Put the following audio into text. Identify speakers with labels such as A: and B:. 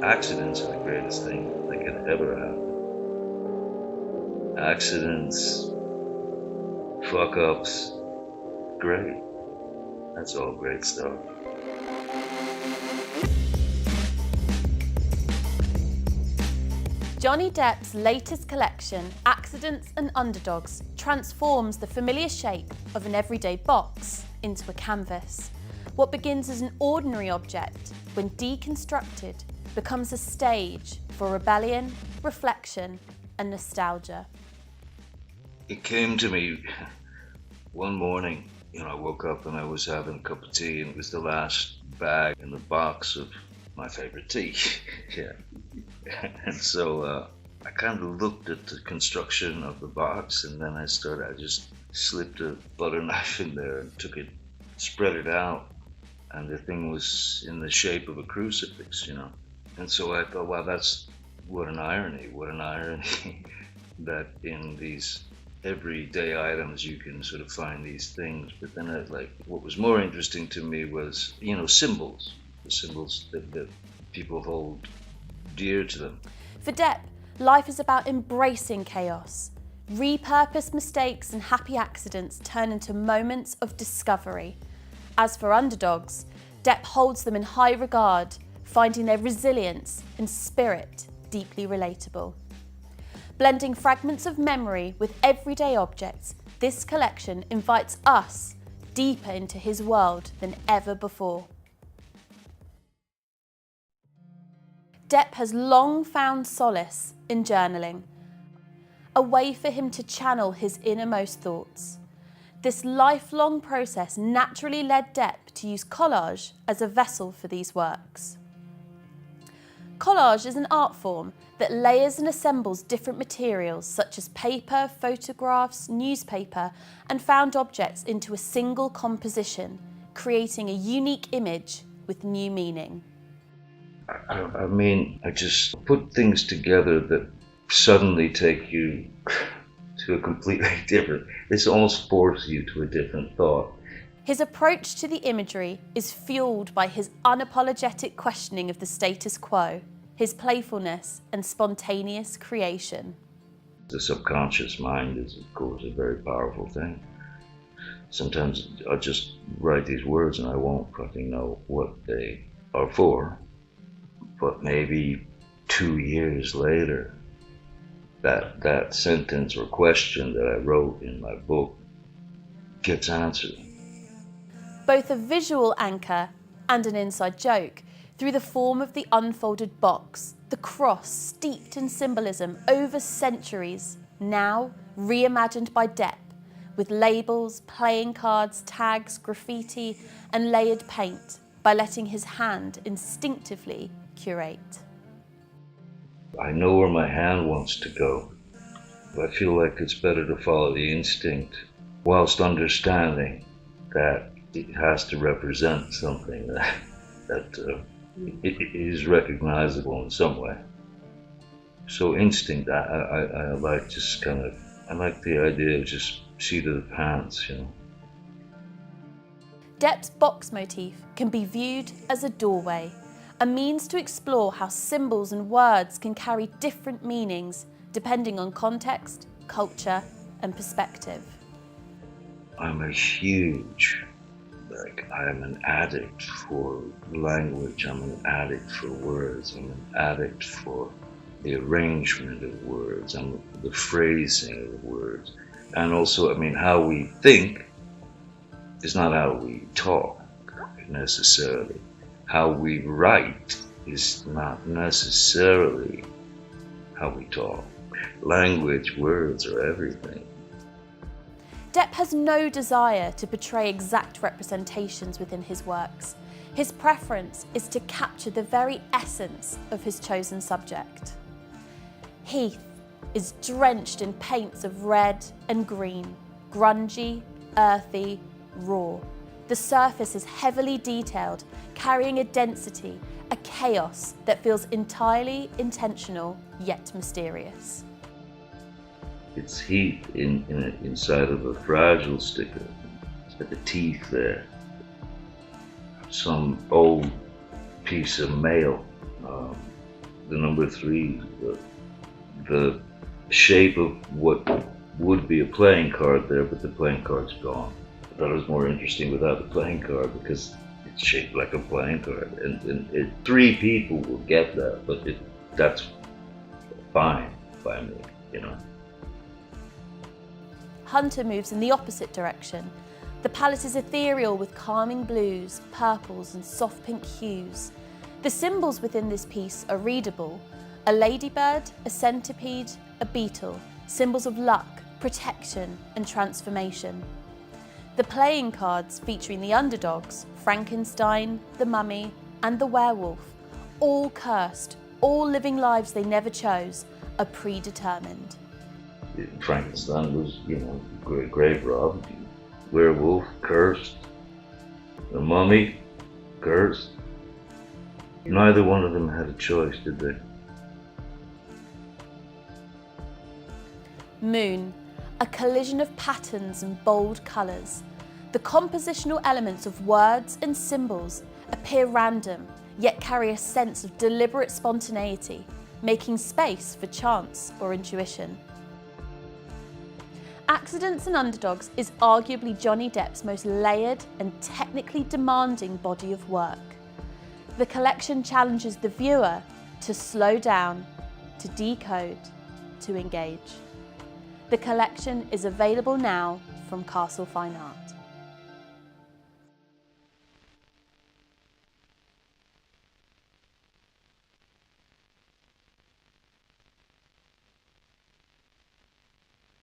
A: Accidents are the greatest thing that can ever happen. Accidents, fuck-ups, great. That's all great stuff.
B: Johnny Depp's latest collection, Accidents and Underdogs, transforms the familiar shape of an everyday box into a canvas. What begins as an ordinary object, when deconstructed, becomes a stage for rebellion, reflection, and nostalgia.
A: It came to me one morning, I woke up and I was having a cup of tea, and it was the last bag in the box of my favorite tea. Yeah. And so I kind of looked at the construction of the box, and then I just slipped a butter knife in there and took it, spread it out, and the thing was in the shape of a crucifix, And so I thought, wow, what an irony that in these everyday items you can sort of find these things. But then what was more interesting to me was, symbols, the symbols that people hold dear to them.
B: For Depp, life is about embracing chaos. Repurposed mistakes and happy accidents turn into moments of discovery. As for underdogs, Depp holds them in high regard, finding their resilience and spirit deeply relatable. Blending fragments of memory with everyday objects, this collection invites us deeper into his world than ever before. Depp has long found solace in journaling, a way for him to channel his innermost thoughts. This lifelong process naturally led Depp to use collage as a vessel for these works. Collage is an art form that layers and assembles different materials such as paper, photographs, newspaper, and found objects into a single composition, creating a unique image with new meaning.
A: I just put things together that suddenly take you to a completely different, this almost forces you to a different thought.
B: His approach to the imagery is fueled by his unapologetic questioning of the status quo, his playfulness and spontaneous creation.
A: The subconscious mind is, of course, a very powerful thing. Sometimes I just write these words and I won't fucking know what they are for. But maybe 2 years later, that sentence or question that I wrote in my book gets answered.
B: Both a visual anchor and an inside joke through the form of the unfolded box, the cross steeped in symbolism over centuries, now reimagined by Depp, with labels, playing cards, tags, graffiti, and layered paint, by letting his hand instinctively curate.
A: I know where my hand wants to go. I feel like it's better to follow the instinct whilst understanding that it has to represent something that is recognizable in some way. So instinct, I like I like the idea of just seat of the pants,
B: Depp's box motif can be viewed as a doorway, a means to explore how symbols and words can carry different meanings depending on context, culture, and perspective.
A: I'm an addict for language, I'm an addict for words, I'm an addict for the arrangement of words, the phrasing of words. And also, how we think is not how we talk necessarily. How we write is not necessarily how we talk. Language, words are everything.
B: Depp has no desire to portray exact representations within his works. His preference is to capture the very essence of his chosen subject. Heath is drenched in paints of red and green, grungy, earthy, raw. The surface is heavily detailed, carrying a density, a chaos that feels entirely intentional yet mysterious.
A: It's heat inside of a fragile sticker. It's got the teeth there. Some old piece of mail the number 3, the shape of what would be a playing card there, but the playing card's gone. I thought it was more interesting without the playing card because it's shaped like a playing card, and 3 people will get that, but that's fine by me, you know.
B: Hunter moves in the opposite direction. The palette is ethereal with calming blues, purples and soft pink hues. The symbols within this piece are readable: a ladybird, a centipede, a beetle, symbols of luck, protection and transformation. The playing cards featuring the underdogs, Frankenstein, the mummy and the werewolf, all cursed, all living lives they never chose, are predetermined.
A: Frankenstein was, you know, grave robbed, werewolf, cursed, the mummy, cursed. Neither one of them had a choice, did they?
B: Moon, a collision of patterns and bold colours. The compositional elements of words and symbols appear random, yet carry a sense of deliberate spontaneity, making space for chance or intuition. Accidents and Underdogs is arguably Johnny Depp's most layered and technically demanding body of work. The collection challenges the viewer to slow down, to decode, to engage. The collection is available now from Castle Fine Art.